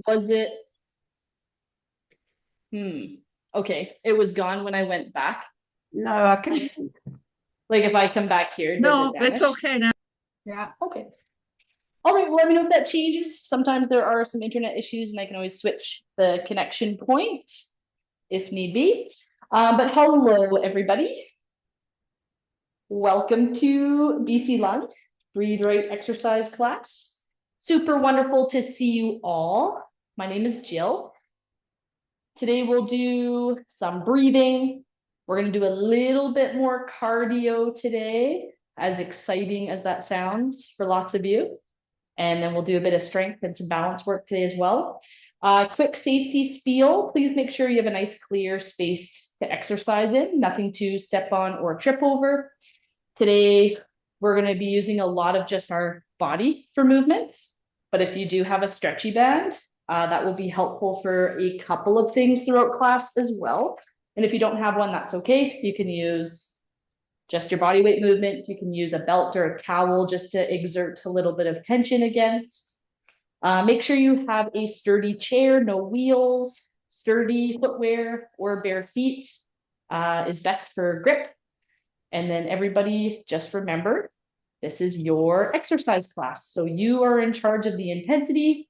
Was it? Okay, it was gone when I went back. No, I can. Like if I come back here, does it No, it's vanish? okay now. Yeah. Okay. All right, well, let me know if that changes. Sometimes there are some internet issues and I can always switch the connection point if need be. But hello, everybody. Welcome to BC Lung Breathe Right exercise class. Super wonderful to see you all. My name is Jill. Today we'll do some breathing. We're going to do a little bit more cardio today, as exciting as that sounds for lots of you. And then we'll do a bit of strength and some balance work today as well. Quick safety spiel. Please make sure you have a nice clear space to exercise in, nothing to step on or trip over. Today, we're going to be using a lot of just our body for movements. But if you do have a stretchy band, that will be helpful for a couple of things throughout class as well. And if you don't have one, that's okay. You can use just your body weight movement. You can use a belt or a towel just to exert a little bit of tension against. Make sure you have a sturdy chair, no wheels, sturdy footwear or bare feet is best for grip. And then everybody just remember, this is your exercise class. So you are in charge of the intensity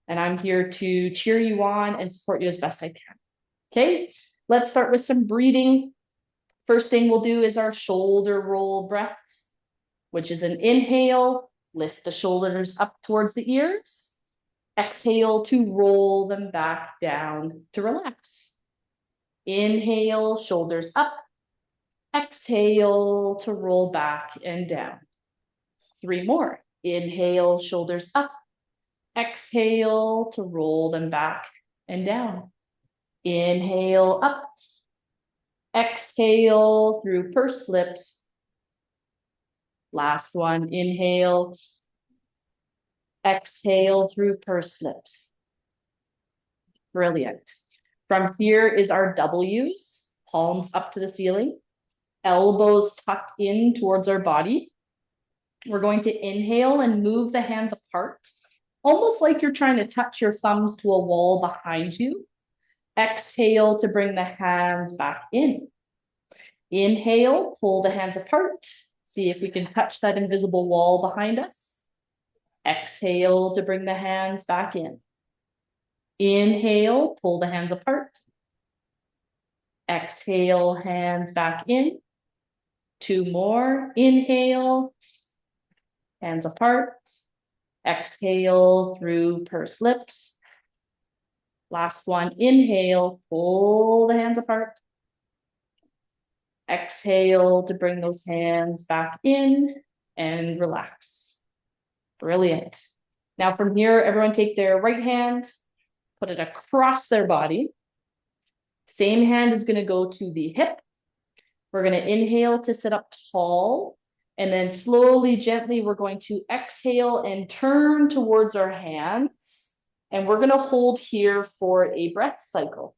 and I'm here to cheer you on and support you as best I can. Okay, let's start with some breathing. First thing we'll do is our shoulder roll breaths, which is an inhale, lift the shoulders up towards the ears. Exhale to roll them back down to relax. Inhale, shoulders up. Exhale to roll back and down. 3 more. Inhale, shoulders up. Exhale to roll them back and down. Inhale up. Exhale through pursed lips. Last one. Inhale. Exhale through pursed lips. Brilliant. From here is our W's. Palms up to the ceiling. Elbows tucked in towards our body. We're going to inhale and move the hands apart, almost like you're trying to touch your thumbs to a wall behind you. Exhale to bring the hands back in. Inhale, pull the hands apart. See if we can touch that invisible wall behind us. Exhale to bring the hands back in. Inhale, pull the hands apart. Exhale, hands back in. 2 more. Inhale, hands apart. Exhale through pursed lips. Last one, inhale, pull the hands apart. Exhale to bring those hands back in and relax. Brilliant. Now from here, everyone take their right hand, put it across their body. Same hand is going to go to the hip. We're going to inhale to sit up tall. And then slowly, gently, we're going to exhale and turn towards our hands. And we're going to hold here for a breath cycle.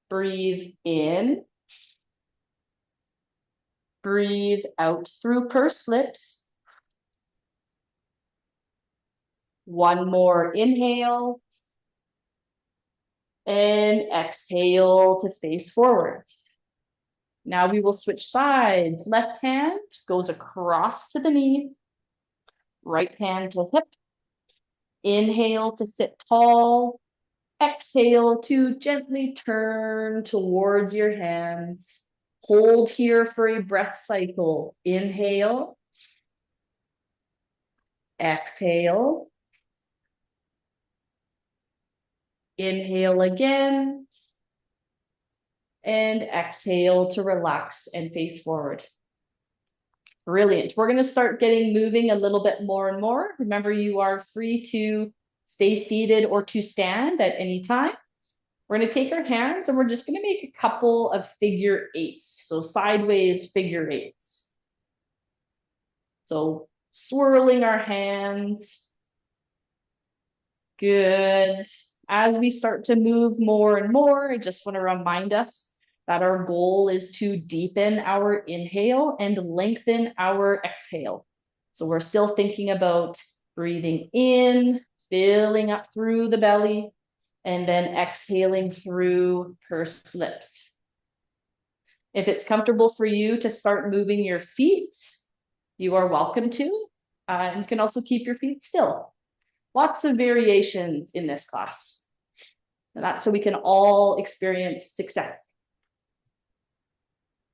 Breathe in. Breathe out through pursed lips. One more inhale. And exhale to face forward. Now we will switch sides. Left hand goes across to the knee. Right hand to hip. Inhale to sit tall. Exhale to gently turn towards your hands. Hold here for a breath cycle. Inhale. Exhale. Inhale again. And exhale to relax and face forward. Brilliant. We're going to start getting moving a little bit more and more. Remember, you are free to stay seated or to stand at any time. We're going to take our hands and we're just going to make a couple of figure eights. So sideways figure eights. So swirling our hands. Good. As we start to move more and more, I just want to remind us that our goal is to deepen our inhale and lengthen our exhale. So we're still thinking about breathing in, filling up through the belly, and then exhaling through pursed lips. If it's comfortable for you to start moving your feet, you are welcome to. And you can also keep your feet still. Lots of variations in this class. And that's so we can all experience success.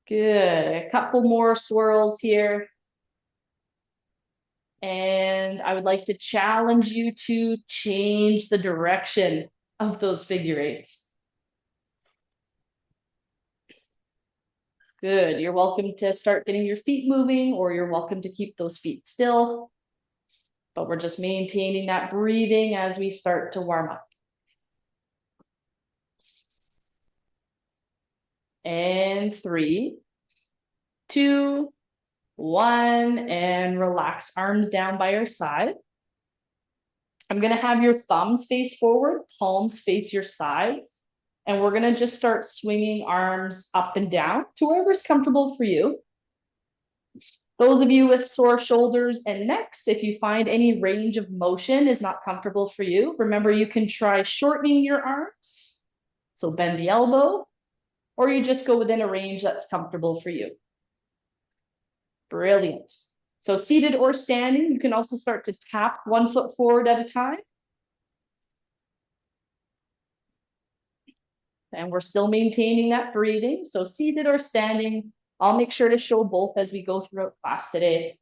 Good. A couple more swirls here. And I would like to challenge you to change the direction of those figure eights. Good. You're welcome to start getting your feet moving, or you're welcome to keep those feet still. But we're just maintaining that breathing as we start to warm up. And 3, 2, 1, and relax. Arms down by your side. I'm going to have your thumbs face forward, palms face your sides. And we're going to just start swinging arms up and down to wherever's comfortable for you. Those of you with sore shoulders and necks, if you find any range of motion is not comfortable for you, remember you can try shortening your arms. So bend the elbow, or you just go within a range that's comfortable for you. Brilliant. So seated or standing, you can also start to tap 1 foot forward at a time. And we're still maintaining that breathing. So seated or standing, I'll make sure to show both as we go throughout class today.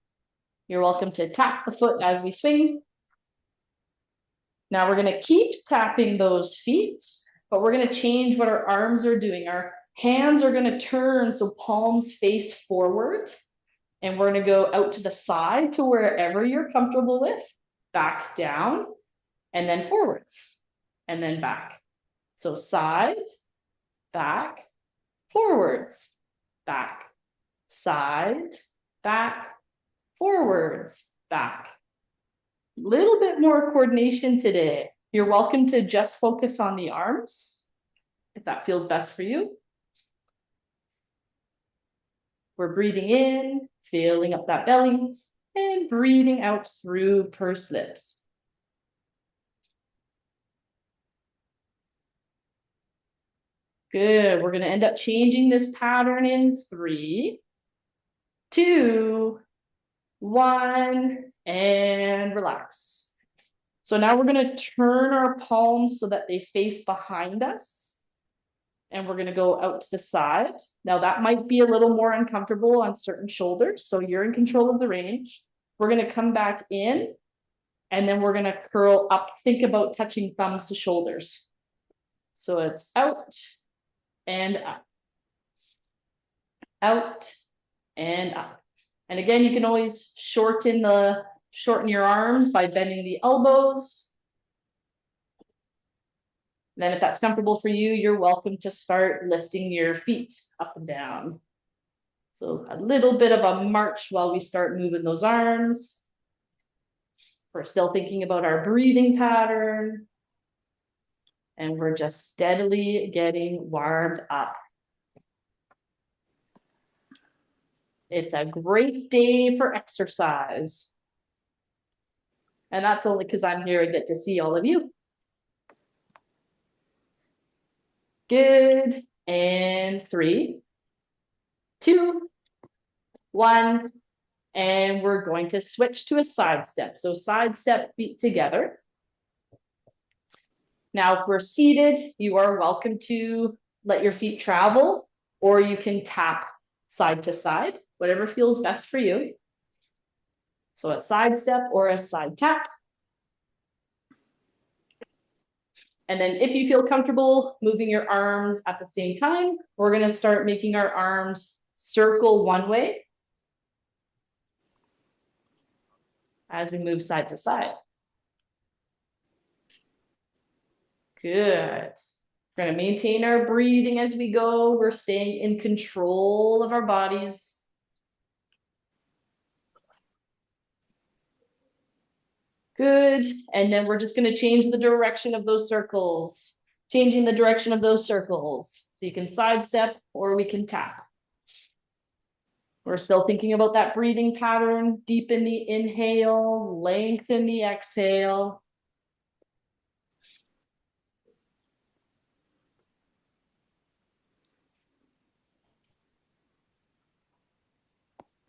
You're welcome to tap the foot as we swing. Now we're going to keep tapping those feet, but we're going to change what our arms are doing. Our hands are going to turn so palms face forward. And we're going to go out to the side to wherever you're comfortable with. Back down, and then forwards, and then back. So side, back, forwards, back, side, back, forwards, back. Little bit more coordination today. You're welcome to just focus on the arms, if that feels best for you. We're breathing in, filling up that belly, and breathing out through pursed lips. Good. We're going to end up changing this pattern in 3, 2, 1, and relax. So now we're going to turn our palms so that they face behind us. And we're going to go out to the side. Now that might be a little more uncomfortable on certain shoulders, so you're in control of the range. We're going to come back in, and then we're going to curl up. Think about touching thumbs to shoulders. So it's out and up, out and up. And again, you can always shorten your arms by bending the elbows. Then if that's comfortable for you, you're welcome to start lifting your feet up and down. So a little bit of a march while we start moving those arms. We're still thinking about our breathing pattern. And we're just steadily getting warmed up. It's a great day for exercise. And that's only because I'm here and get to see all of you. Good. And 3, 2, 1. And we're going to switch to a side step. So side step, feet together. Now, if we're seated, you are welcome to let your feet travel, or you can tap side to side, whatever feels best for you. So a side step or a side tap. And then if you feel comfortable moving your arms at the same time, we're going to start making our arms circle one way as we move side to side. Good. We're going to maintain our breathing as we go. We're staying in control of our bodies. Good. And then we're just going to change the direction of those circles. Changing the direction of those circles. So you can sidestep or we can tap. We're still thinking about that breathing pattern. Deepen the inhale, lengthen the exhale.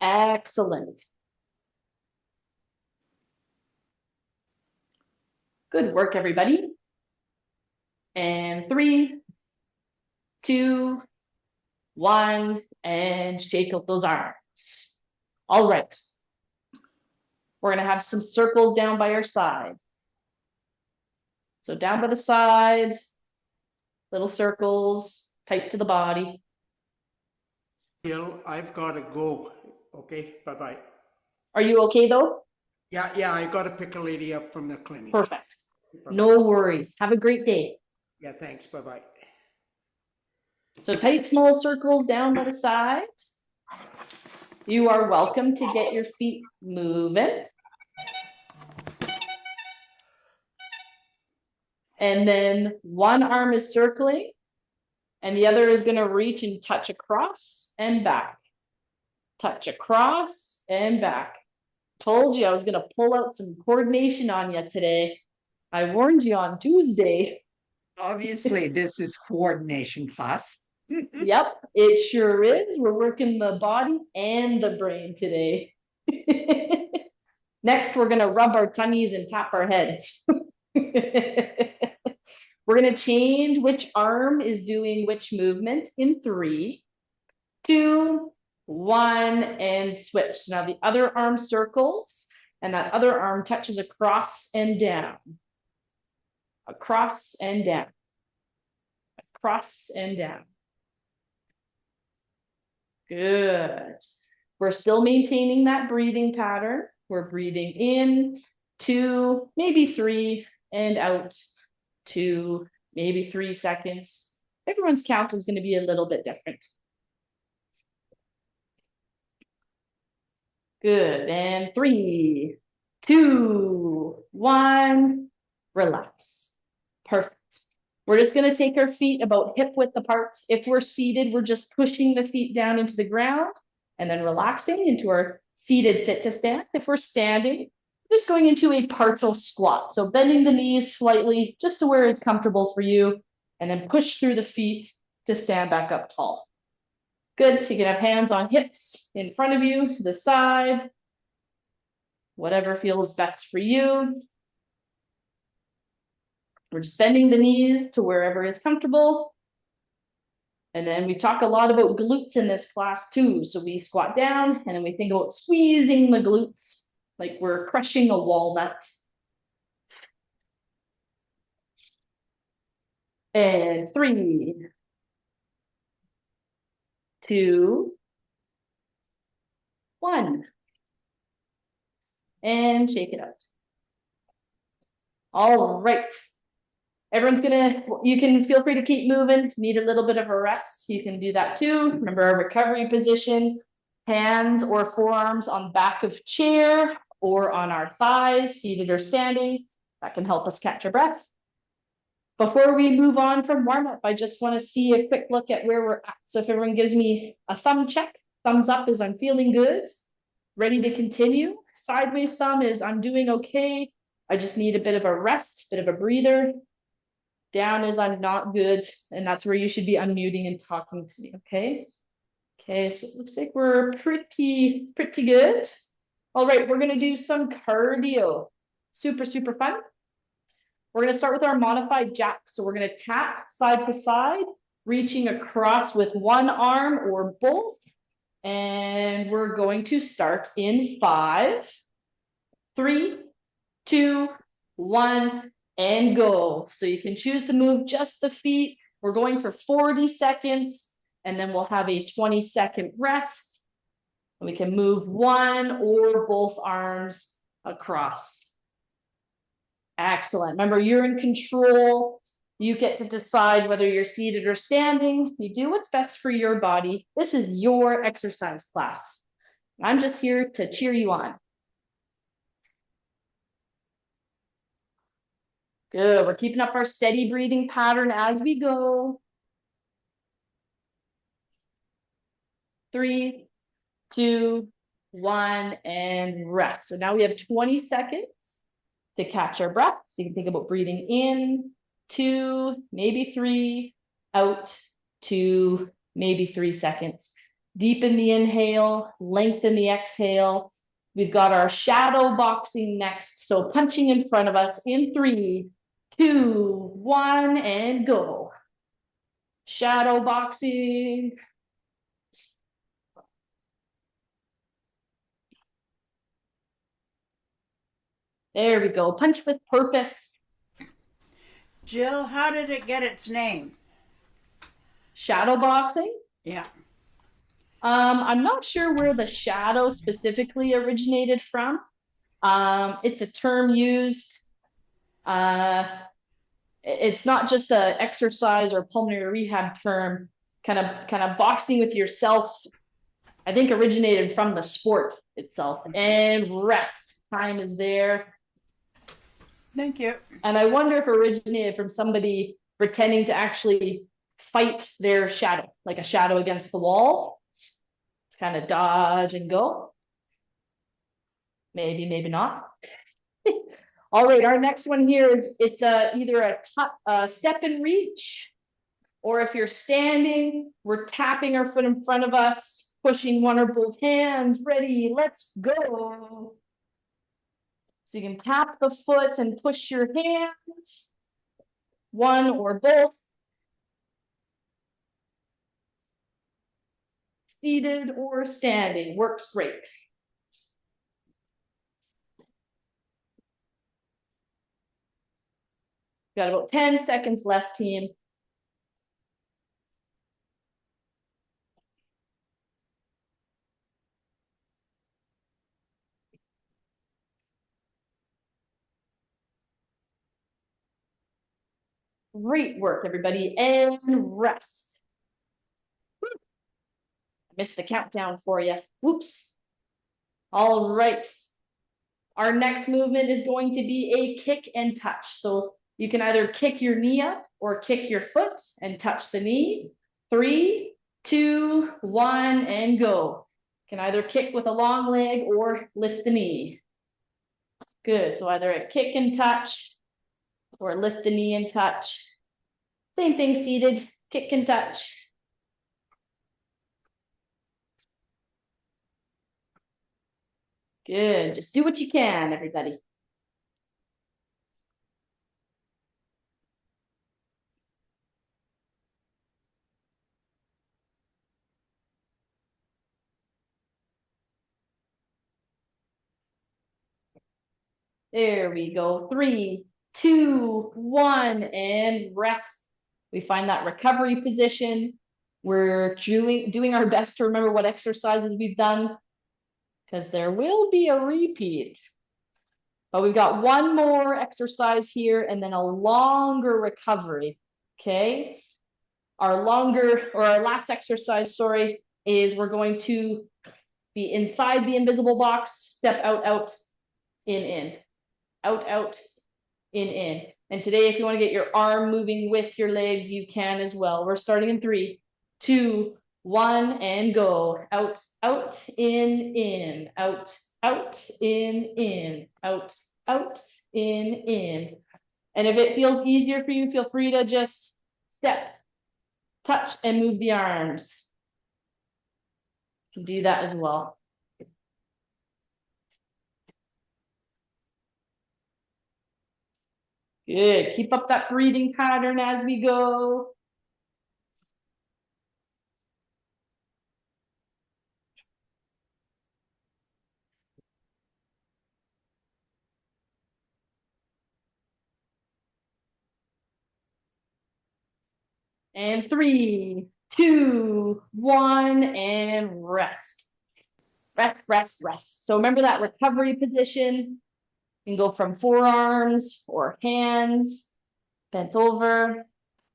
Excellent. Good work, everybody. And 3, 2, 1, and shake out those arms. All right. We're going to have some circles down by our side. So down by the side, little circles, tight to the body. Jill, I've got to go. Okay, bye-bye. Are you okay though? Yeah, I got to pick a lady up from the clinic. Perfect. Bye-bye. No worries. Have a great day. Yeah, thanks. Bye-bye. So tight, small circles down by the side. You are welcome to get your feet moving. And then one arm is circling and the other is going to reach and touch across and back. Touch across and back. Told you I was going to pull out some coordination on you today. I warned you on Tuesday. Obviously, this is coordination class. Yep, it sure is. We're working the body and the brain today. Next, we're going to rub our tummies and tap our heads. We're going to change which arm is doing which movement in 3, 2, 1, and switch. So now the other arm circles, and that other arm touches across and down. Across and down. Across and down. Good. We're still maintaining that breathing pattern. We're breathing in, 2, maybe 3, and out, 2, maybe 3 seconds. Everyone's count is going to be a little bit different. Good. And 3, 2, 1, relax. Perfect. We're just going to take our feet about hip width apart. If we're seated, we're just pushing the feet down into the ground and then relaxing into our seated sit to stand. If we're standing, just going into a partial squat. So bending the knees slightly just to where it's comfortable for you, and then push through the feet to stand back up tall. Good. So you can have hands on hips in front of you, to the side, whatever feels best for you. We're just bending the knees to wherever is comfortable. And then we talk a lot about glutes in this class too. So we squat down and then we think about squeezing the glutes like we're crushing a walnut. And 3, 2, 1. And shake it out. All right. Everyone's you can feel free to keep moving. If you need a little bit of a rest, you can do that too. Remember our recovery position, hands or forearms on back of chair or on our thighs, seated or standing. That can help us catch our breath. Before we move on from warm-up, I just want to see a quick look at where we're at. So if everyone gives me a thumb check, thumbs up is I'm feeling good, ready to continue. Sideways thumb is I'm doing okay. I just need a bit of a rest, bit of a breather. Down is I'm not good, and that's where you should be unmuting and talking to me, okay? Okay, so it looks like we're pretty good. All right, we're gonna do some cardio. Super fun. We're gonna start with our modified jack. So we're gonna tap side to side, reaching across with one arm or both. And we're going to start in 5, 3, 2, 1, and go. So you can choose to move just the feet. We're going for 40 seconds, and then we'll have a 20-second rest. And we can move one or both arms across. Excellent. Remember, you're in control. You get to decide whether you're seated or standing. You do what's best for your body. This is your exercise class. I'm just here to cheer you on. Good. We're keeping up our steady breathing pattern as we go. 3, 2, 1, and rest. So now we have 20 seconds to catch our breath. So you can think about breathing in, 2, maybe 3, out, 2, maybe 3 seconds. Deepen the inhale, lengthen the exhale. We've got our shadow boxing next. So punching in front of us in 3, 2, 1, and go. Shadow boxing. There we go. Punch with purpose. Jill, how did it get its name? Shadow boxing. Yeah. I'm not sure where the shadow specifically originated from. It's a term used. It's not just an exercise or pulmonary rehab term. Kind of boxing with yourself, I think, originated from the sport itself. And rest. Time is there. Thank you. And I wonder if it originated from somebody pretending to actually fight their shadow, like a shadow against the wall. Kind of dodge and go. Maybe, maybe not. All right, our next one here is it's either a step and reach, or if you're standing, we're tapping our foot in front of us, pushing one or both hands. Ready, let's go. So you can tap the foot and push your hands, one or both. Seated or standing, works great. Got about 10 seconds left, team. Great work, everybody, and rest. Missed the countdown for you. Whoops. All right. Our next movement is going to be a kick and touch. So you can either kick your knee up or kick your foot and touch the knee. 3, 2, 1, and go. You can either kick with a long leg or lift the knee. Good. So either a kick and touch or lift the knee and touch. Same thing seated, kick and touch. Good. Just do what you can, everybody. There we go. 3, 2, 1, and rest. We find that recovery position. We're doing our best to remember what exercises we've done, because there will be a repeat. But we've got one more exercise here and then a longer recovery. Okay. Our last exercise, sorry, is we're going to be inside the invisible box, step out, out, in, out, out, in. And today, if you want to get your arm moving with your legs, you can as well. We're starting in 3, 2, 1, and go. Out, out, in, out, out, in, out, out, in. And if it feels easier for you, feel free to just step, touch, and move the arms. You can do that as well. Good. Keep up that breathing pattern as we go. And 3, 2, 1, and rest. Rest, rest, rest. So remember that recovery position. You can go from forearms or hands, bent over.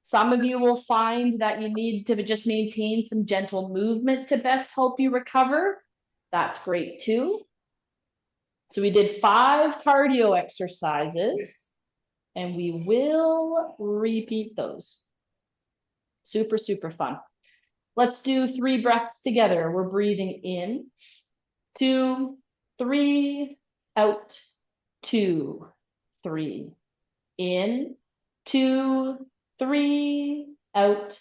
Some of you will find that you need to just maintain some gentle movement to best help you recover. That's great too. So we did 5 cardio exercises, and we will repeat those. Super, super fun. Let's do 3 breaths together. We're breathing in, 2, 3, out, 2, 3, in, 2, 3, out,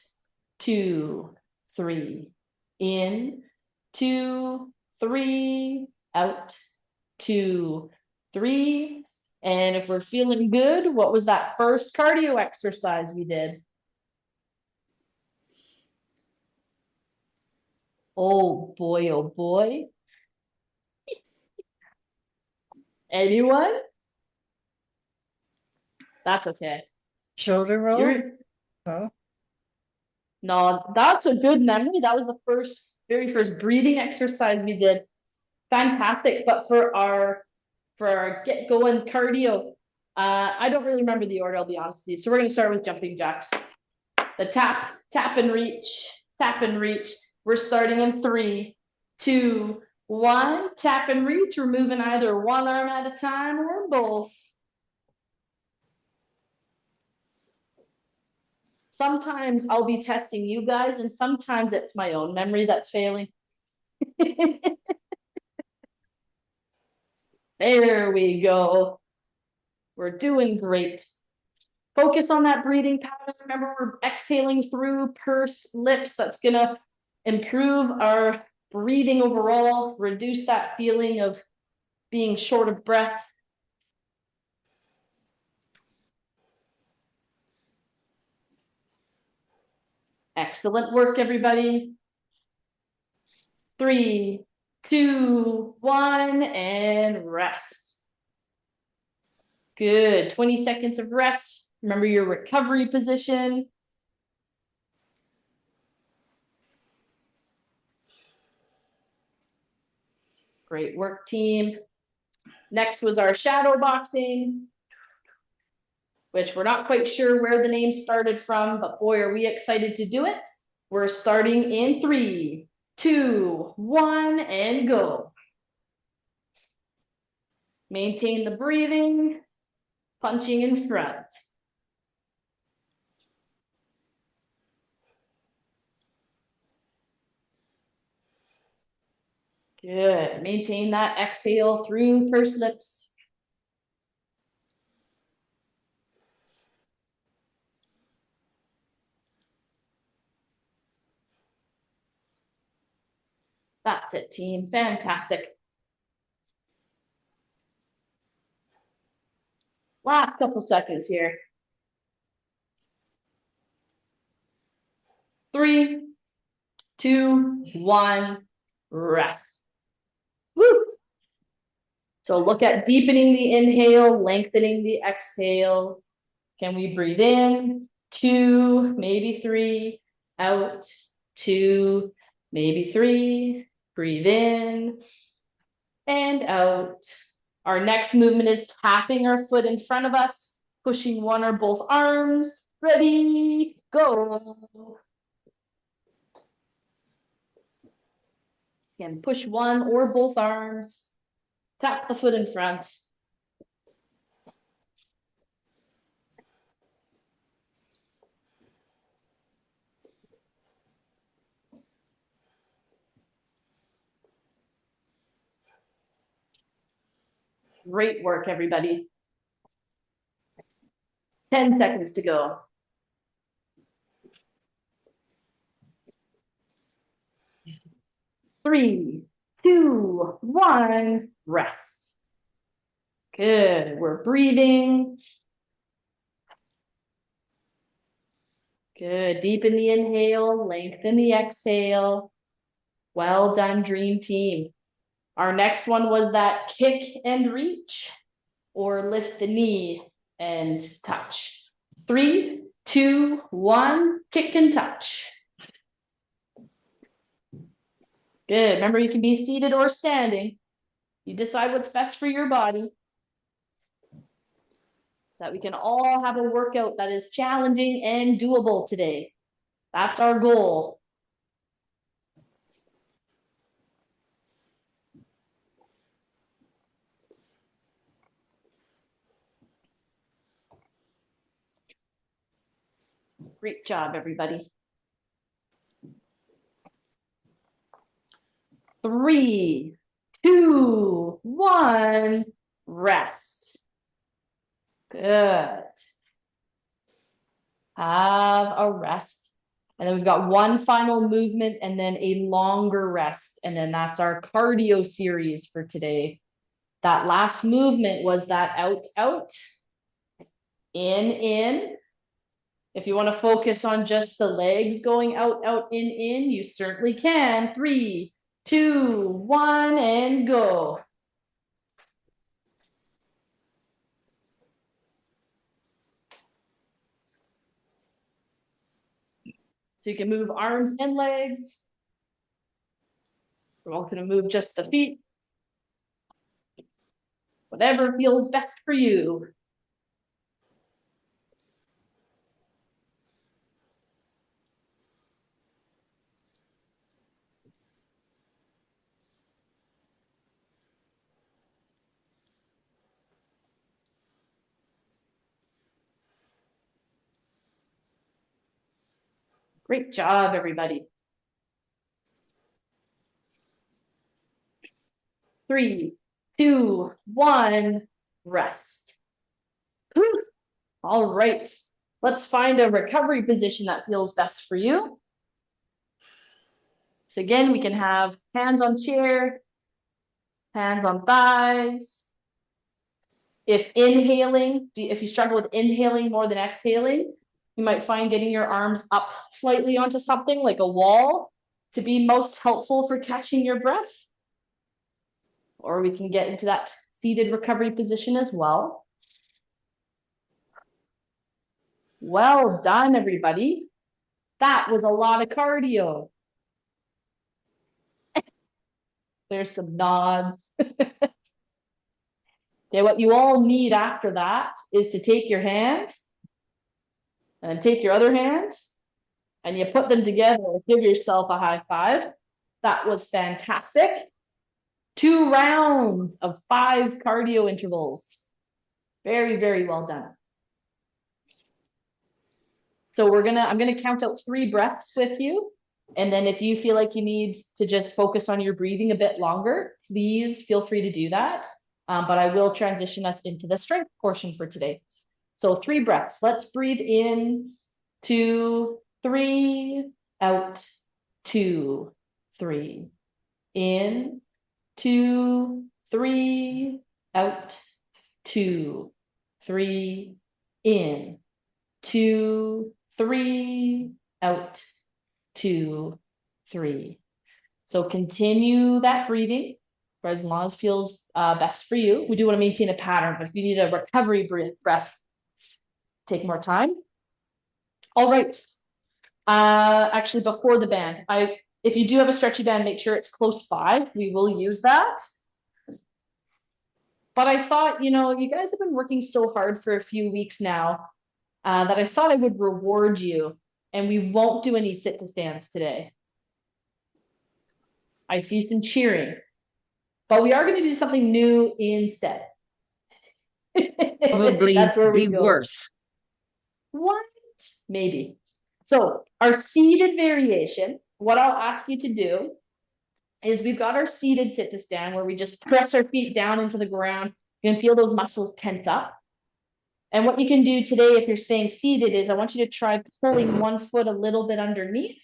2, 3, in, 2, 3, out, 2, 3. And if we're feeling good, what was that first cardio exercise we did? Oh boy, oh boy. Anyone? That's okay. Shoulder roll? You're Oh. No, that's a good memory. That was the very first breathing exercise we did. Fantastic. But for our get going cardio, I don't really remember the order, I'll be honest with you. So we're gonna start with jumping jacks. The tap, tap and reach, tap and reach. We're starting in 3, 2, 1. Tap and reach. We're moving either one arm at a time or both. Sometimes I'll be testing you guys, and sometimes it's my own memory that's failing. There we go. We're doing great. Focus on that breathing pattern. Remember, we're exhaling through purse, lips. That's going to improve our breathing overall, reduce that feeling of being short of breath. Excellent work, everybody. 3, 2, 1, and rest. Good. 20 seconds of rest. Remember your recovery position. Great work, team. Next was our shadow boxing, which we're not quite sure where the name started from, but boy, are we excited to do it. We're starting in 3, 2, 1, and go. Maintain the breathing, punching in front. Good. Maintain that exhale through pursed lips. That's it, team. Fantastic. Last couple seconds here. 3, 2, 1, rest. Woo! So look at deepening the inhale, lengthening the exhale. Can we breathe in? 2, maybe 3, out, 2, maybe 3, breathe in and out. Our next movement is tapping our foot in front of us, pushing one or both arms. Ready, go. Again, push one or both arms. Tap the foot in front. Great work, everybody. 10 seconds to go. 3, 2, 1, rest. Good. We're breathing. Good. Deepen the inhale, lengthen the exhale. Well done, dream team. Our next one was that kick and reach, or lift the knee and touch. 3, 2, 1, kick and touch. Good. Remember, you can be seated or standing. You decide what's best for your body, so that we can all have a workout that is challenging and doable today. That's our goal. Great job, everybody. 3, 2, 1, rest. Good. Have a rest. And then we've got one final movement and then a longer rest. And then that's our cardio series for today. That last movement was that out, out, in. If you want to focus on just the legs going out, out, in, you certainly can. 3, 2, 1, and go. So you can move arms and legs. We're all going to move just the feet. Whatever feels best for you. Great job, everybody. 3, 2, 1, rest. Whew. All right, let's find a recovery position that feels best for you. So again, we can have hands on chair, hands on thighs. If inhaling, if you struggle with inhaling more than exhaling, you might find getting your arms up slightly onto something like a wall to be most helpful for catching your breath. Or we can get into that seated recovery position as well. Well done, everybody. That was a lot of cardio. There's some nods. Okay, what you all need after that is to take your hand and take your other hand and you put them together and give yourself a high five. That was fantastic. 2 rounds of 5 cardio intervals. Very, very well done. So I'm gonna count out 3 breaths with you. And then if you feel like you need to just focus on your breathing a bit longer, please feel free to do that. But I will transition us into the strength portion for today. So 3 breaths. Let's breathe in, 2, 3, out, 2, 3. In, 2, 3, out, 2, 3, in, 2, 3, out, 2, 3. So continue that breathing for as long as feels best for you. We do want to maintain a pattern, but if you need a recovery breath, take more time. All right. Actually, before the band, if you do have a stretchy band, make sure it's close by. We will use that. But I thought, you guys have been working so hard for a few weeks now that I thought I would reward you, and we won't do any sit to stands today. I see some cheering, but we are going to do something new instead. Probably That's where we be go. worse. What? Maybe. So our seated variation, what I'll ask you to do is we've got our seated sit to stand where we just press our feet down into the ground. You can feel those muscles tense up. And what you can do today if you're staying seated is I want you to try pulling one foot a little bit underneath.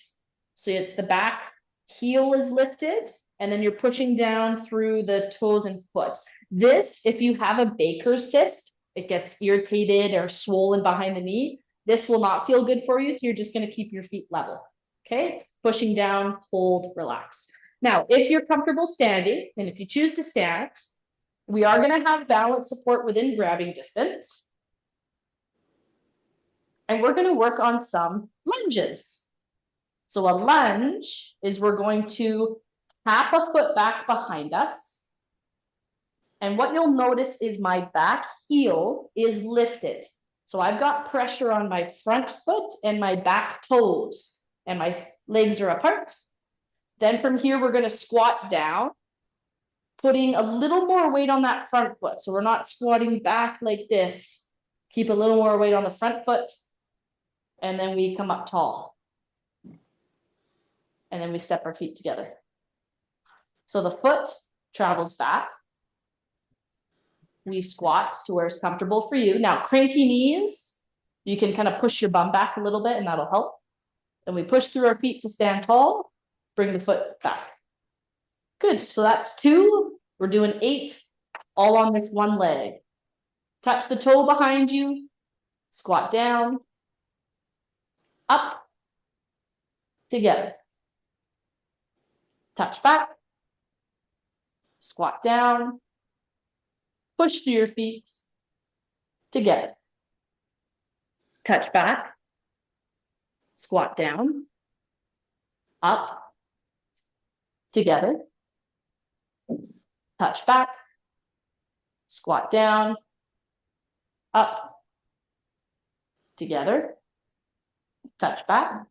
So it's the back heel is lifted and then you're pushing down through the toes and foot. This, if you have a Baker's cyst, it gets irritated or swollen behind the knee, this will not feel good for you. So you're just going to keep your feet level. Okay. Pushing down, hold, relax. Now, if you're comfortable standing, and if you choose to stand, we are going to have balance support within grabbing distance. And we're going to work on some lunges. So a lunge is we're going to tap a foot back behind us. And what you'll notice is my back heel is lifted. So I've got pressure on my front foot and my back toes, and my legs are apart. Then from here, we're going to squat down, putting a little more weight on that front foot. So we're not squatting back like this. Keep a little more weight on the front foot. And then we come up tall. And then we step our feet together. So the foot travels back. We squat to where it's comfortable for you. Now, cranky knees, you can kind of push your bum back a little bit and that'll help. Then we push through our feet to stand tall, bring the foot back. Good, so that's 2. We're doing 8, all on this one leg. Touch the toe behind you, squat down, up, together. Touch back, squat down, push through your feet, together. Touch back, squat down, up, together. Touch back, squat down, up, together. Touch back,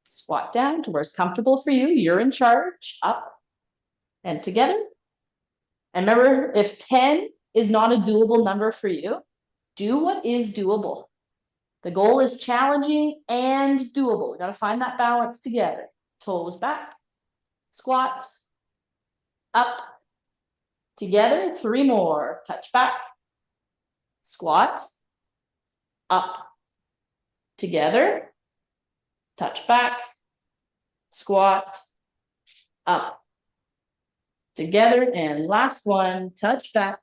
squat down to where it's comfortable for you. You're in charge, up and together. And remember, if 10 is not a doable number for you, do what is doable. The goal is challenging and doable. We got to find that balance together. Toes back, squat, up, together. 3 more. Touch back, squat, up, together. Touch back, squat, up, together. And last one, touch back,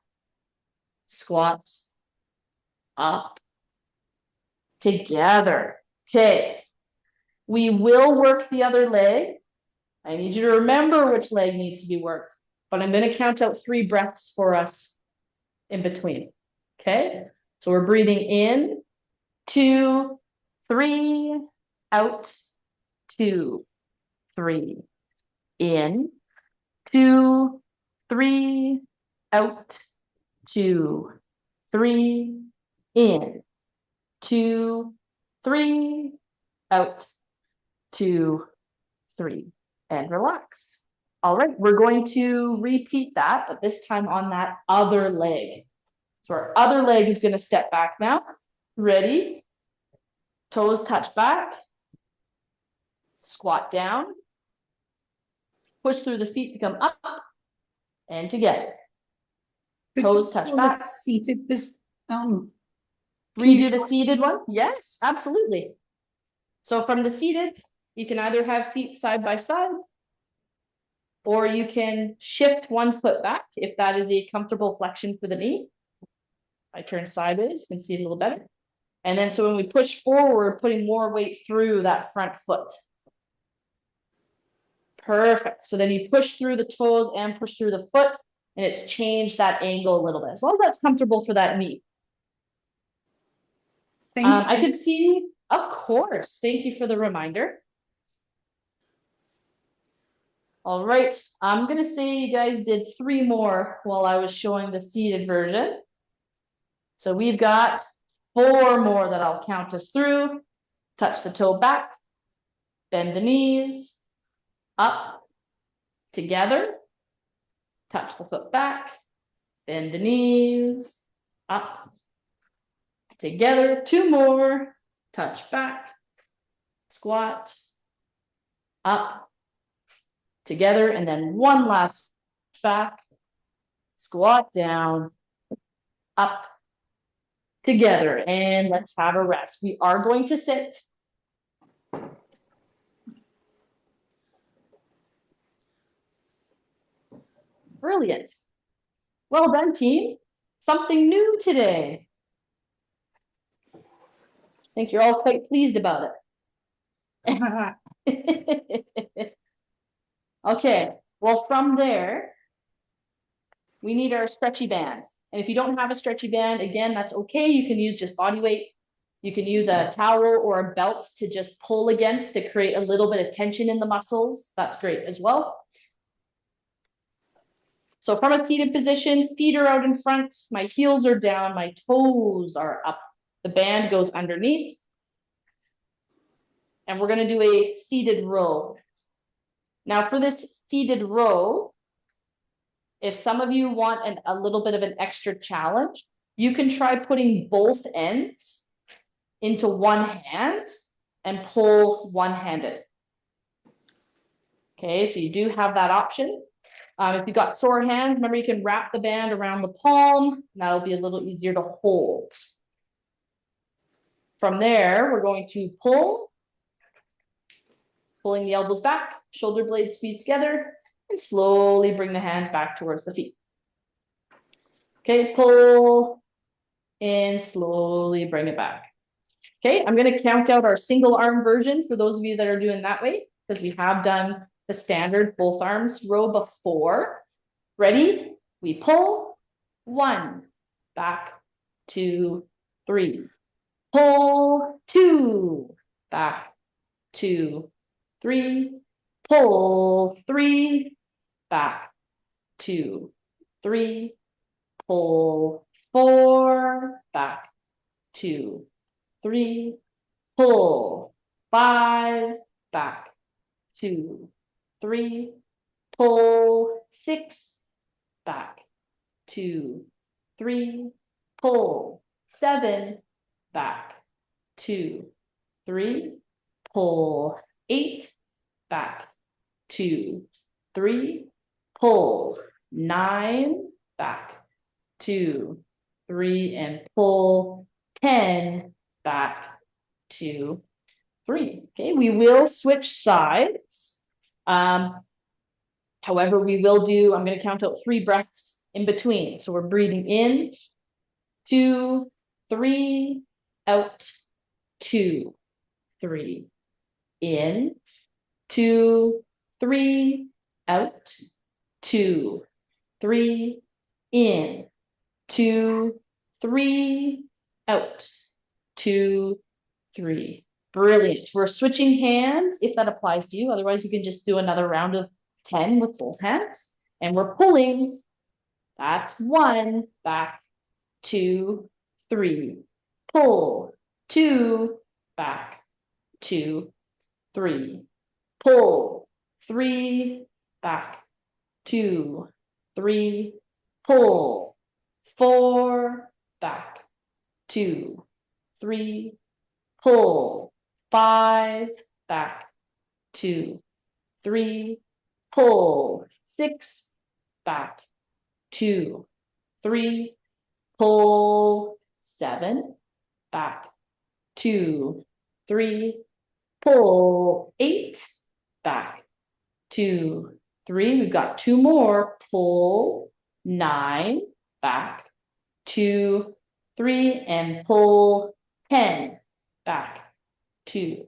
squat, up, together. Okay, we will work the other leg. I need you to remember which leg needs to be worked, but I'm going to count out 3 breaths for us in between. Okay, so we're breathing in, 2, 3, out, 2, 3, in, 2, 3, out, 2, 3, in, 2, 3, out, 2, 3, and relax. All right, we're going to repeat that, but this time on that other leg. So our other leg is going to step back now. Ready? Toes touch back. Squat down. Push through the feet to come up and together. Toes touch back. Seated this, Redo the seated one? Yes, absolutely. So from the seated, you can either have feet side by side, or you can shift one foot back if that is a comfortable flexion for the knee. I turn sideways, you can see it a little better. And then so when we push forward, putting more weight through that front foot. Perfect. So then you push through the toes and push through the foot, and it's changed that angle a little bit. As long as that's comfortable for that knee. I could see, of course. Thank you for the reminder. All right, I'm gonna say you guys did 3 more while I was showing the seated version. So we've got 4 more that I'll count us through. Touch the toe back, bend the knees, up, together. Touch the foot back, bend the knees, up, together. 2 more, touch back, squat, up, together, and then 1 last back, squat down, up, together, and let's have a rest. We are going to sit. Brilliant. Well done, team. Something new today. I think you're all quite pleased about it. Okay, well, from there, we need our stretchy band. And if you don't have a stretchy band, again, that's okay. You can use just body weight. You can use a towel or a belt to just pull against to create a little bit of tension in the muscles. That's great as well. So from a seated position, feet are out in front, my heels are down, my toes are up. The band goes underneath. And we're going to do a seated row. Now for this seated row, if some of you want a little bit of an extra challenge, you can try putting both ends into one hand and pull one-handed. Okay, so you do have that option. If you've got sore hands, remember you can wrap the band around the palm, and that'll be a little easier to hold. From there, we're going to pull Pulling the elbows back, shoulder blades, feet together, and slowly bring the hands back towards the feet. Okay, pull and slowly bring it back. Okay, I'm going to count out our single arm version for those of you that are doing that way, because we have done the standard both arms row before. Ready? We pull. 1, back, 2, 3. Pull, 2, back, 2, 3. Pull, 3, back, 2, 3. Pull, 4, back, 2, 3. Pull, 5, back, 2, 3. Pull, 6, back, 2, 3. Pull, 7, back, 2, 3. Pull, 8, back, 2, 3. Pull, 9, back, 2, 3, and pull 10, back, 2, 3. Okay, we will switch sides. However, we will do, I'm going to count out 3 breaths in between. So we're breathing in, 2, 3, out, 2, 3. In, 2, 3, out, 2, 3. In, 2, 3, out, 2, 3. Brilliant. We're switching hands if that applies to you. Otherwise, you can just do another round of 10 with both hands. And we're pulling. That's 1, back, 2, 3. Pull, 2, back, 2, 3. Pull, 3, back, 2, 3. Pull, 4, back, 2, 3. Pull, 5, back, 2, 3. Pull, 6, back, 2, 3. Pull, 7, back, 2, 3. Pull, 8, back, 2, 3. We've got 2 more. Pull, 9, back, 2, 3, and pull 10, back, 2,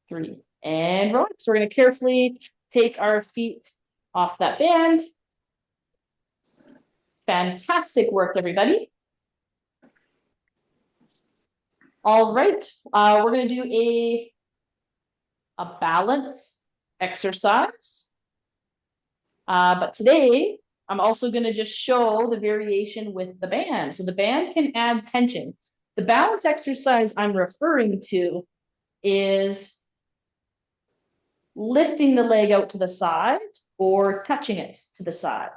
3, and roll. So we're going to carefully take our feet off that band. Fantastic work, everybody. All right, we're going to do a balance exercise. But today, I'm also going to just show the variation with the band. So the band can add tension. The balance exercise I'm referring to is lifting the leg out to the side or touching it to the side.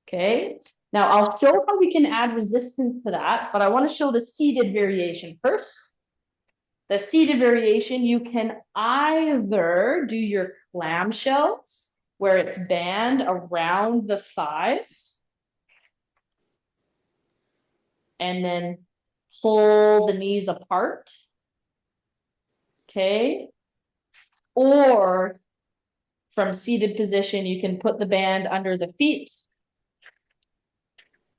Okay, now I'll show how we can add resistance to that, but I want to show the seated variation first. The seated variation, you can either do your clamshells where it's band around the thighs and then pull the knees apart. Okay, or from seated position, you can put the band under the feet,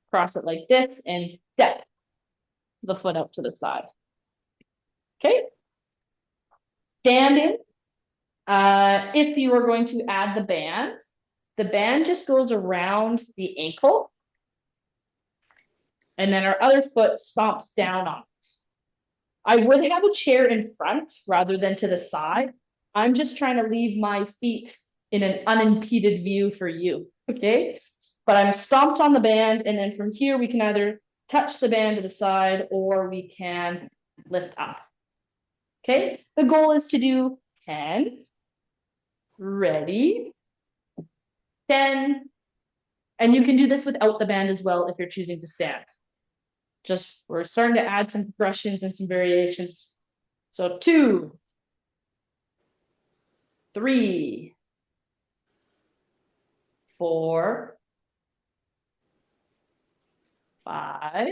cross it like this, and step the foot out to the side. Okay, standing. If you are going to add the band just goes around the ankle, and then our other foot stomps down on it. I would have a chair in front rather than to the side. I'm just trying to leave my feet in an unimpeded view for you, okay? But I'm stomped on the band, and then from here we can either touch the band to the side or we can lift up. Okay, the goal is to do 10. Ready? 10. And you can do this without the band as well if you're choosing to stand. Just, we're starting to add some progressions and some variations. So 2, 3, 4, 5,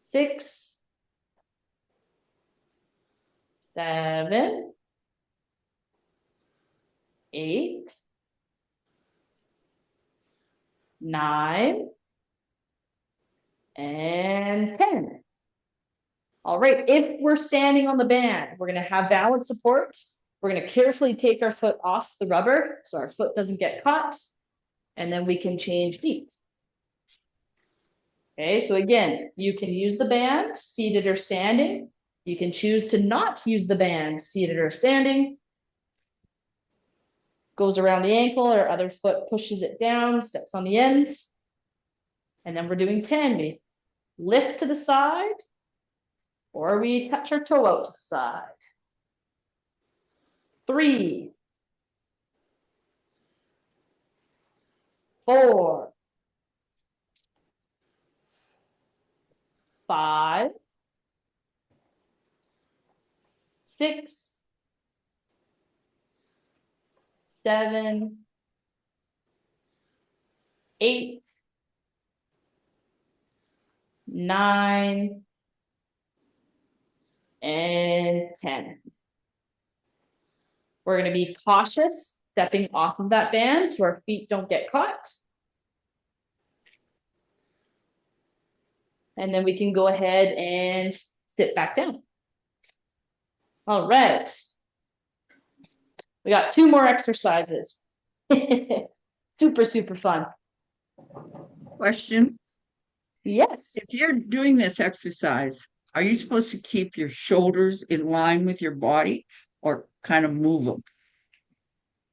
6, 7, 8, 9, and 10. All right, if we're standing on the band, we're going to have valid support. We're going to carefully take our foot off the rubber so our foot doesn't get caught, and then we can change feet. Okay, so again, you can use the band seated or standing. You can choose to not use the band seated or standing. Goes around the ankle, or other foot pushes it down, steps on the ends. And then we're doing 10. We lift to the side, or we touch our toe out to the side. 3, 4, 5, 6, 7, 8, 9, and 10. We're going to be cautious stepping off of that band so our feet don't get caught. And then we can go ahead and sit back down. All right. We got 2 more exercises. Super, super fun. Question. Yes. If you're doing this exercise, are you supposed to keep your shoulders in line with your body or kind of move them?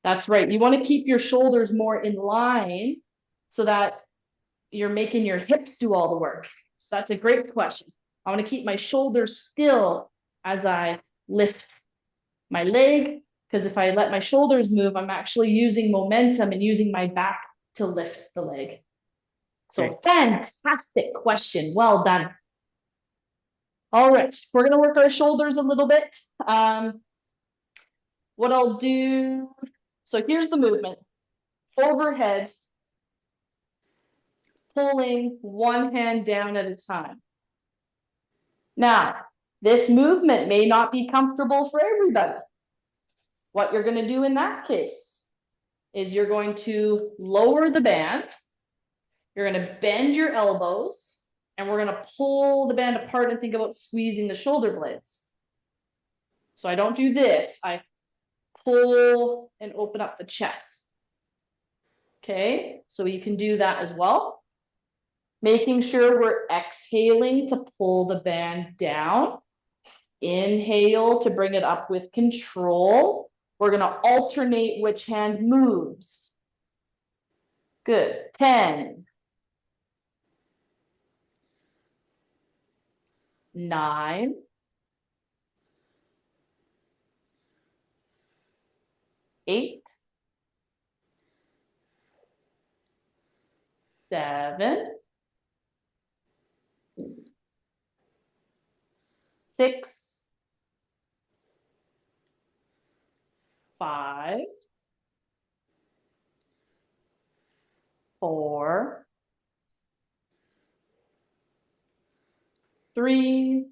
That's right. You want to keep your shoulders more in line so that you're making your hips do all the work. So that's a great question. I want to keep my shoulders still as I lift my leg, because if I let my shoulders move, I'm actually using momentum and using my back to lift the leg. So Okay. fantastic question. Well done. All right, we're going to work our shoulders a little bit. What I'll do, so here's the movement. Overhead, pulling one hand down at a time. Now, this movement may not be comfortable for everybody. What you're going to do in that case is you're going to lower the band. You're going to bend your elbows, and we're going to pull the band apart and think about squeezing the shoulder blades. So I don't do this. I pull and open up the chest. Okay, so you can do that as well. Making sure we're exhaling to pull the band down. Inhale to bring it up with control. We're going to alternate which hand moves. Good. 10. 9. 8. 7. 6. 5. 4. 3.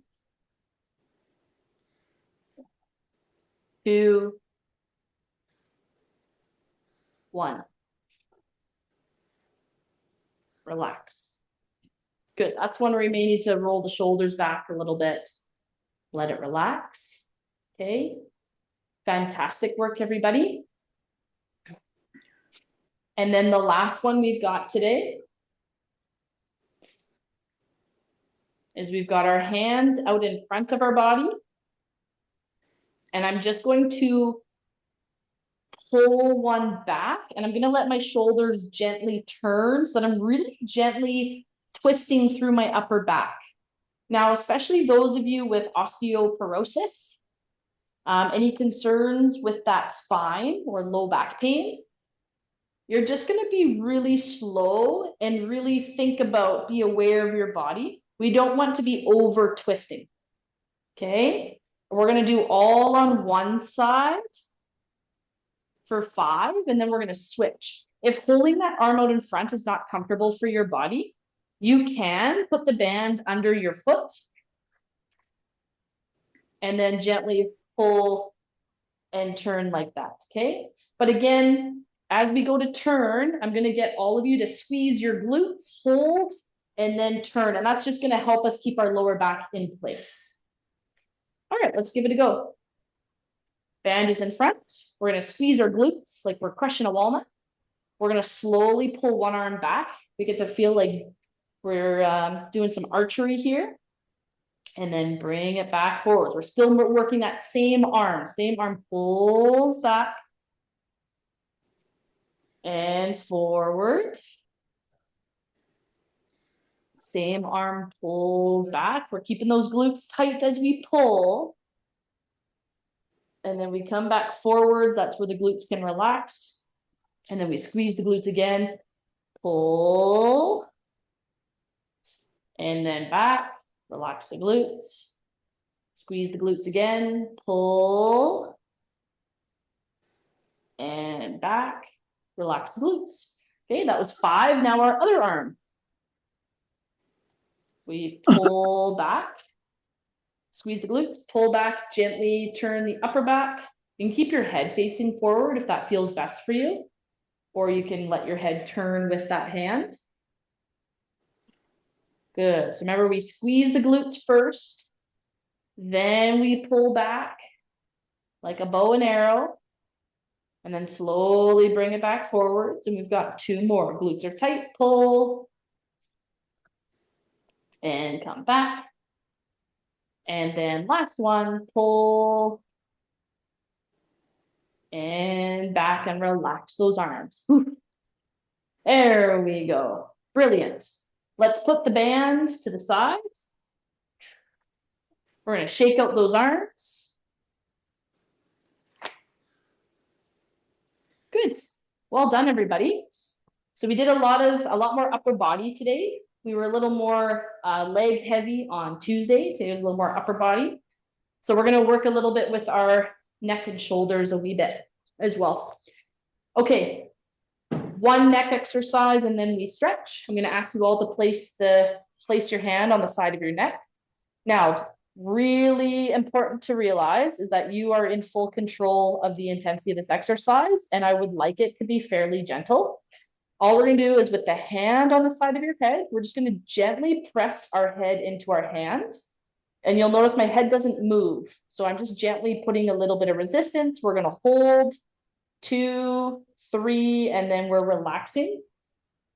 2. 1. Relax. Good. That's one where you may need to roll the shoulders back a little bit. Let it relax. Okay. Fantastic work, everybody. And then the last one we've got today is we've got our hands out in front of our body. And I'm just going to pull one back, and I'm going to let my shoulders gently turn so that I'm really gently twisting through my upper back. Now, especially those of you with osteoporosis, any concerns with that spine or low back pain, you're just going to be really slow and really be aware of your body. We don't want to be over twisting. Okay. We're going to do all on one side for 5, and then we're going to switch. If holding that arm out in front is not comfortable for your body, you can put the band under your foot and then gently pull, and turn like that, okay? But again, as we go to turn, I'm gonna get all of you to squeeze your glutes, hold, and then turn. And that's just gonna help us keep our lower back in place. All right, let's give it a go. Band is in front. We're gonna squeeze our glutes like we're crushing a walnut. We're gonna slowly pull one arm back. We get to feel like we're doing some archery here. And then bring it back forward. We're still working that same arm. Same arm pulls back. And forward. Same arm pulls back. We're keeping those glutes tight as we pull. And then we come back forward. That's where the glutes can relax. And then we squeeze the glutes again. Pull. And then back. Relax the glutes. Squeeze the glutes again. Pull. And back. Relax the glutes. Okay, that was 5. Now our other arm. We pull back. Squeeze the glutes, pull back, gently turn the upper back. You can keep your head facing forward if that feels best for you. Or you can let your head turn with that hand. Good. So remember, we squeeze the glutes first. Then we pull back like a bow and arrow. And then slowly bring it back forwards. And we've got 2 more. Glutes are tight, pull. And come back. And then last one, pull. And back and relax those arms. There we go. Brilliant. Let's put the band to the side. We're going to shake out those arms. Good. Well done, everybody. So we did a lot more upper body today. We were a little more leg heavy on Tuesday. Today was a little more upper body. So we're going to work a little bit with our neck and shoulders a wee bit as well. Okay. 1 neck exercise and then we stretch. I'm going to ask you all to place your hand on the side of your neck. Now, really important to realize is that you are in full control of the intensity of this exercise, and I would like it to be fairly gentle. All we're going to do is with the hand on the side of your head, we're just going to gently press our head into our hand. And you'll notice my head doesn't move. So I'm just gently putting a little bit of resistance. We're going to hold 2, 3, and then we're relaxing.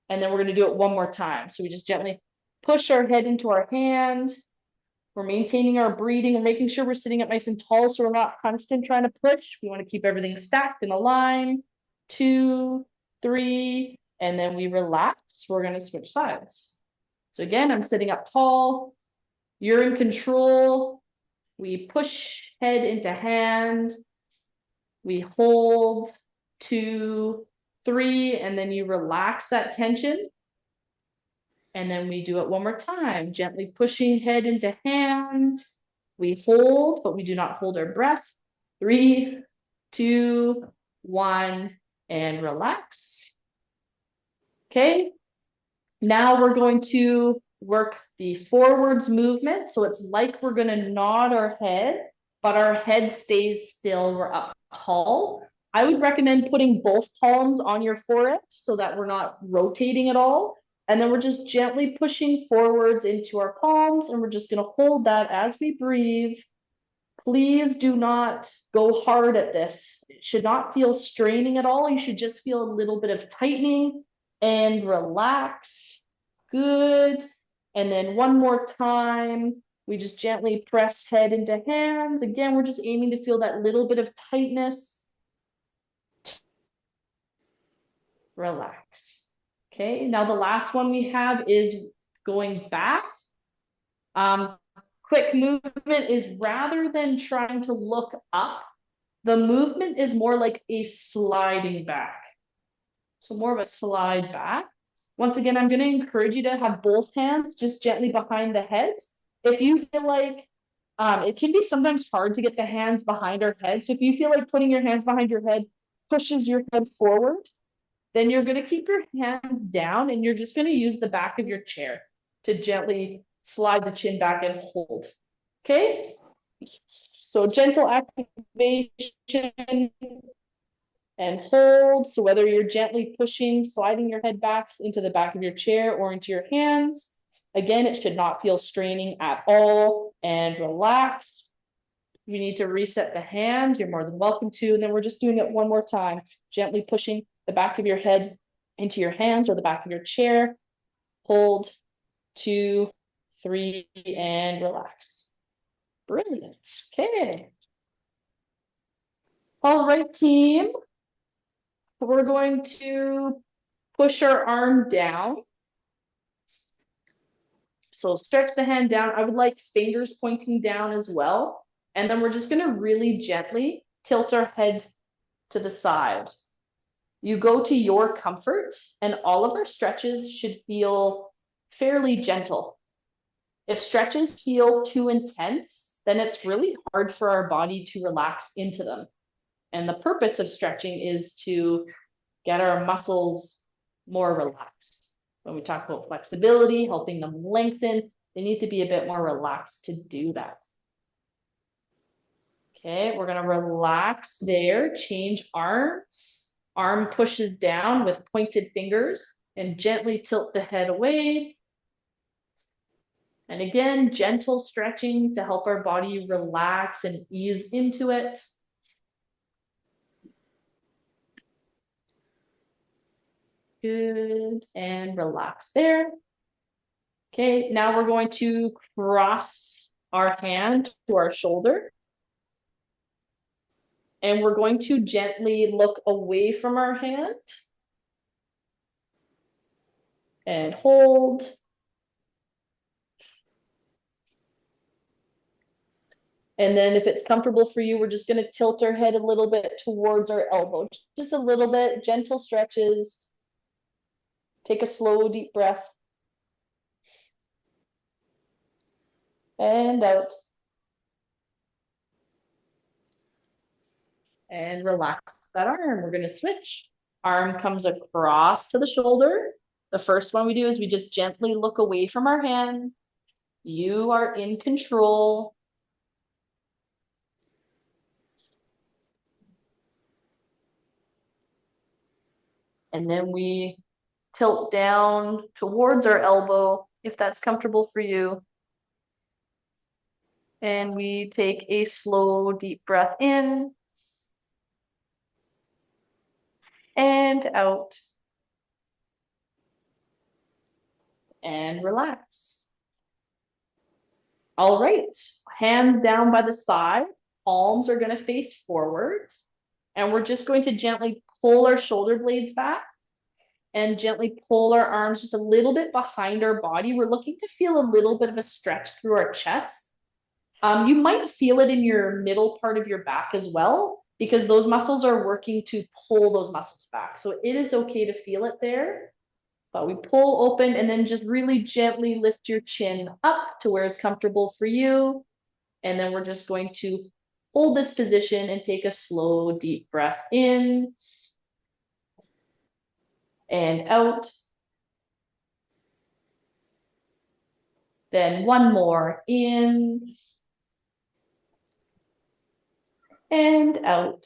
And then we're going to do it one more time. So we just gently push our head into our hand. We're maintaining our breathing and making sure we're sitting up nice and tall so we're not constant trying to push. We want to keep everything stacked in a line. 2, 3, and then we relax. We're going to switch sides. So again, I'm sitting up tall. You're in control. We push head into hand. We hold 2, 3, and then you relax that tension. And then we do it one more time, gently pushing head into hand. We hold, but we do not hold our breath. 3, 2, 1, and relax. Okay. Now we're going to work the forwards movement. So it's like we're going to nod our head, but our head stays still. We're up tall. I would recommend putting both palms on your forehead so that we're not rotating at all. And then we're just gently pushing forwards into our palms, and we're just going to hold that as we breathe. Please do not go hard at this. It should not feel straining at all. You should just feel a little bit of tightening and relax. Good. And then one more time, we just gently press head into hands. Again, we're just aiming to feel that little bit of tightness. Relax. Okay, now the last one we have is going back. Quick movement is rather than trying to look up, the movement is more like a sliding back. So more of a slide back. Once again, I'm going to encourage you to have both hands just gently behind the head. If you feel like it can be sometimes hard to get the hands behind our head. So if you feel like putting your hands behind your head pushes your head forward, then you're going to keep your hands down and you're just going to use the back of your chair to gently slide the chin back and hold. Okay? So gentle activation and hold. So whether you're gently pushing, sliding your head back into the back of your chair or into your hands, again, it should not feel straining at all, and relax. If you need to reset the hands, you're more than welcome to. And then we're just doing it one more time, gently pushing the back of your head into your hands or the back of your chair. Hold, 2, 3, and relax. Brilliant. Okay. All right, team. We're going to push our arm down. So stretch the hand down. I would like fingers pointing down as well. And then we're just going to really gently tilt our head to the side. You go to your comfort, and all of our stretches should feel fairly gentle. If stretches feel too intense, then it's really hard for our body to relax into them. And the purpose of stretching is to get our muscles more relaxed. When we talk about flexibility, helping them lengthen, they need to be a bit more relaxed to do that. Okay, we're gonna relax there, change arms. Arm pushes down with pointed fingers and gently tilt the head away. And again, gentle stretching to help our body relax and ease into it. Good, and relax there. Okay, now we're going to cross our hand to our shoulder. And we're going to gently look away from our hand. And hold. And then if it's comfortable for you, we're just going to tilt our head a little bit towards our elbow. Just a little bit, gentle stretches. Take a slow, deep breath. And out. And relax that arm. We're going to switch. Arm comes across to the shoulder. The first one we do is we just gently look away from our hand. You are in control. And then we tilt down towards our elbow, if that's comfortable for you. And we take a slow, deep breath in and out. And relax. All right, hands down by the side, palms are going to face forward. And we're just going to gently pull our shoulder blades back and gently pull our arms just a little bit behind our body. We're looking to feel a little bit of a stretch through our chest. You might feel it in your middle part of your back as well, because those muscles are working to pull those muscles back. So it is okay to feel it there. But we pull open and then just really gently lift your chin up to where it's comfortable for you. And then we're just going to hold this position and take a slow, deep breath in and out. Then one more in and out.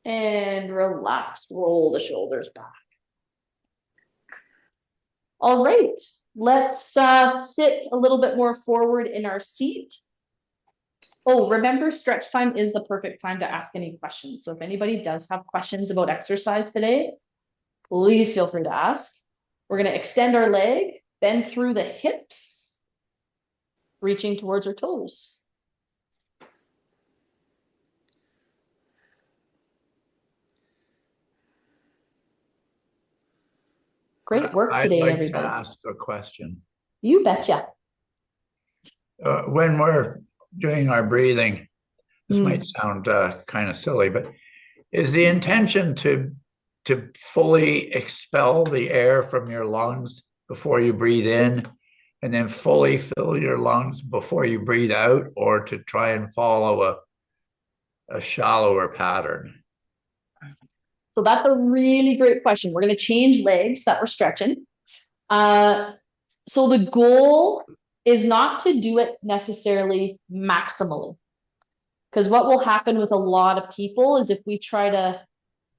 And relax, roll the shoulders back. All right, let's sit a little bit more forward in our seat. Oh, remember, stretch time is the perfect time to ask any questions. So if anybody does have questions about exercise today, please feel free to ask. We're going to extend our leg, bend through the hips, reaching towards our toes. Great work today, I'd like everybody. to ask a question. You betcha. When we're doing our breathing, this might sound kind of silly, but is the intention to fully expel the air from your lungs before you breathe in, and then fully fill your lungs before you breathe out, or to try and follow a shallower pattern? So that's a really great question. We're going to change legs that we're stretching. So the goal is not to do it necessarily maximally. Because what will happen with a lot of people is if we try to,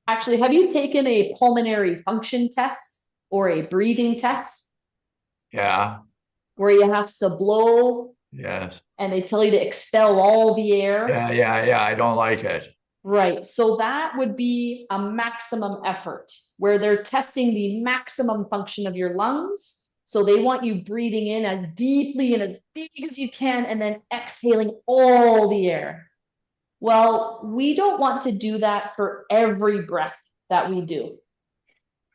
actually, have you taken a pulmonary function test or a breathing test Yeah, where you have to blow yes. and they tell you to expel all the air? Yeah. I don't like it. Right. So that would be a maximum effort where they're testing the maximum function of your lungs. So they want you breathing in as deeply and as big as you can and then exhaling all the air. Well, we don't want to do that for every breath that we do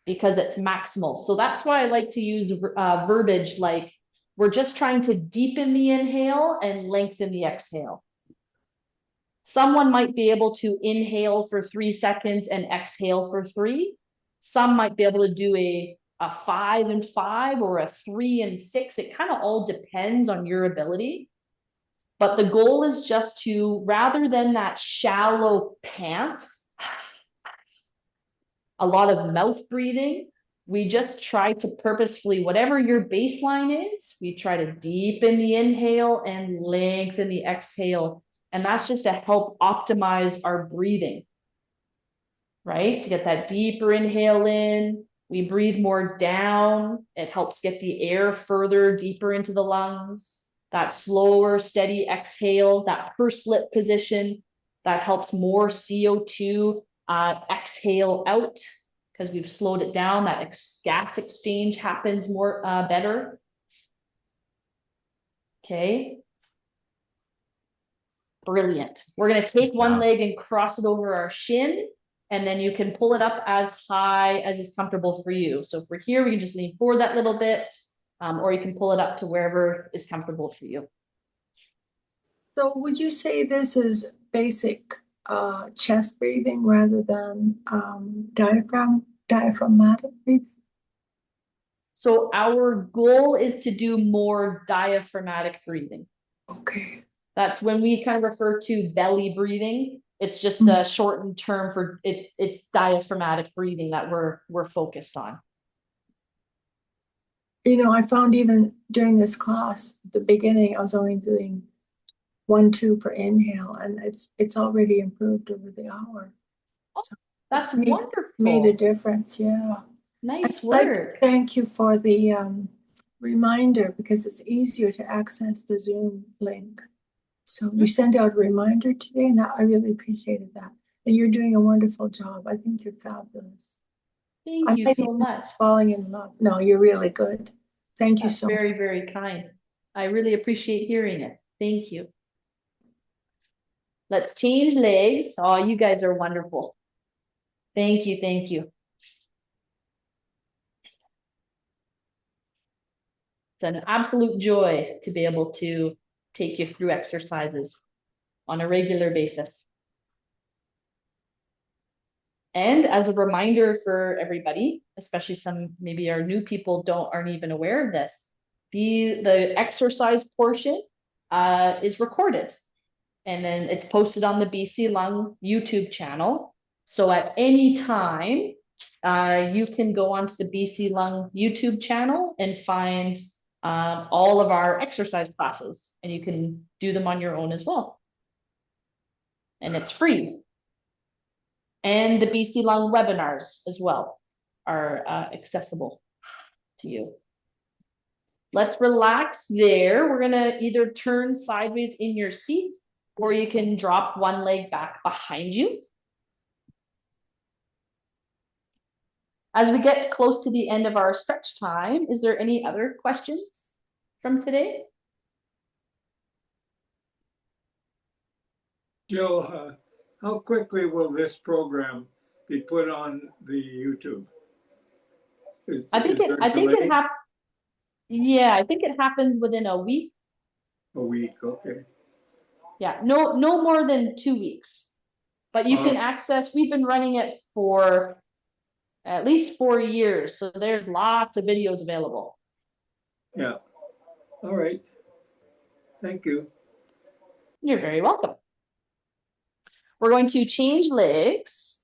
because it's maximal. So that's why I like to use verbiage like we're just trying to deepen the inhale and lengthen the exhale. Someone might be able to inhale for 3 seconds and exhale for 3. Some might be able to do a 5 and 5 or a 3 and 6. It kind of all depends on your ability. But the goal is just to, rather than that shallow pant, a lot of mouth breathing, we just try to purposefully, whatever your baseline is, we try to deepen the inhale and lengthen the exhale. And that's just to help optimize our breathing, right? To get that deeper inhale in, we breathe more down. It helps get the air further deeper into the lungs. That slower, steady exhale, that pursed lip position, that helps more CO2 exhale out because we've slowed it down. That gas exchange happens more better. Okay. Brilliant. We're going to take one leg and cross it over our shin, and then you can pull it up as high as is comfortable for you. So if we're here, we can just lean forward that little bit, or you can pull it up to wherever is comfortable for you. So would you say this is basic chest breathing rather than diaphragmatic breathing? So our goal is to do more diaphragmatic breathing. Okay. That's when we kind of refer to belly breathing. It's just a shortened term for it. It's diaphragmatic breathing that we're focused on. You know, I found even during this class, at the beginning, I was only doing 1, 2 for inhale, and it's already improved over the hour. So That's it's wonderful. Made a difference, yeah. Nice I'd like to work. thank you for the reminder because it's easier to access the Zoom link. So you sent out a reminder today, and I really appreciated that. And you're doing a wonderful job. I think you're fabulous. Thank you so much. Falling in love. No, you're really good. Thank you That's so much. very, very kind. I really appreciate hearing it. Thank you. Let's change legs. Oh, you guys are wonderful. Thank you. Thank you. It's an absolute joy to be able to take you through exercises on a regular basis. And as a reminder for everybody, especially some, maybe our new people aren't even aware of this, the exercise portion is recorded. And then it's posted on the BC Lung YouTube channel. So at any time, you can go onto the BC Lung YouTube channel and find all of our exercise classes, and you can do them on your own as well. And it's free. And the BC Lung webinars as well are accessible to you. Let's relax there. We're gonna either turn sideways in your seat, or you can drop one leg back behind you. As we get close to the end of our stretch time, is there any other questions from today? Jill, how quickly will this program be put on the YouTube? I think it happens. Yeah, I think it happens within a week. A week, okay. Yeah, no more than 2 weeks. But you can access, we've been running it for at least 4 years. So there's lots of videos available. Yeah. All right. Thank you. You're very welcome. We're going to change legs.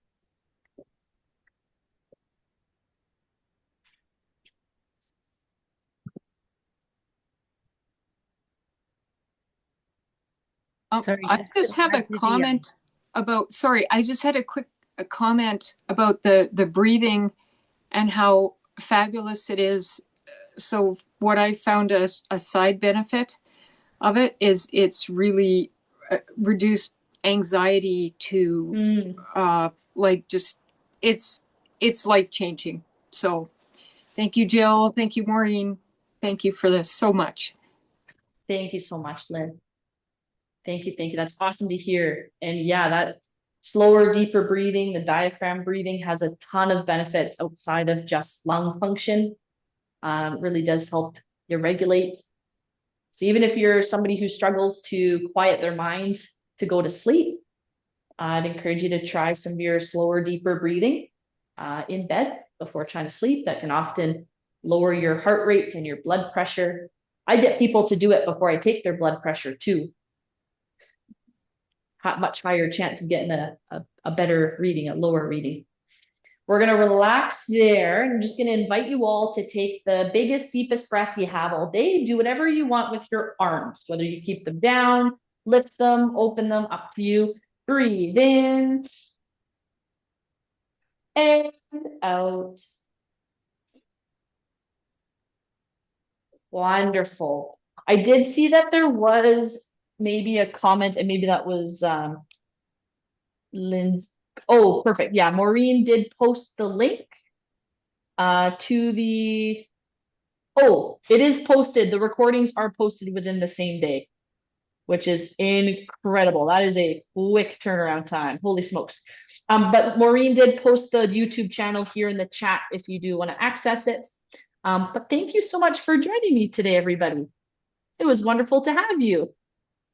Sorry, I Jen. just have a comment about, sorry, I just had a quick comment about the breathing and how fabulous it is. So what I found a side benefit of it is it's really reduced anxiety to like just it's life changing. So thank you, Jill. Thank you, Maureen. Thank you for this so much. Thank you so much, Lynn. Thank you. Thank you. That's awesome to hear. And yeah, that slower, deeper breathing, the diaphragm breathing has a ton of benefits outside of just lung function. Really does help you regulate. So even if you're somebody who struggles to quiet their mind to go to sleep, I'd encourage you to try some of your slower, deeper breathing in bed before trying to sleep. That can often lower your heart rate and your blood pressure. I get people to do it before I take their blood pressure too. Much higher chance of getting a better reading, a lower reading. We're going to relax there. I'm just going to invite you all to take the biggest, deepest breath you have all day. Do whatever you want with your arms, whether you keep them down, lift them, open them, up to you. Breathe in and out. Wonderful. I did see that there was maybe a comment, and maybe that was Lynn's. Oh, perfect. Yeah, Maureen did post the link to the. Oh, it is posted. The recordings are posted within the same day, which is incredible. That is a quick turnaround time. Holy smokes. But Maureen did post the YouTube channel here in the chat if you do want to access it. But thank you so much for joining me today, everybody. It was wonderful to have you.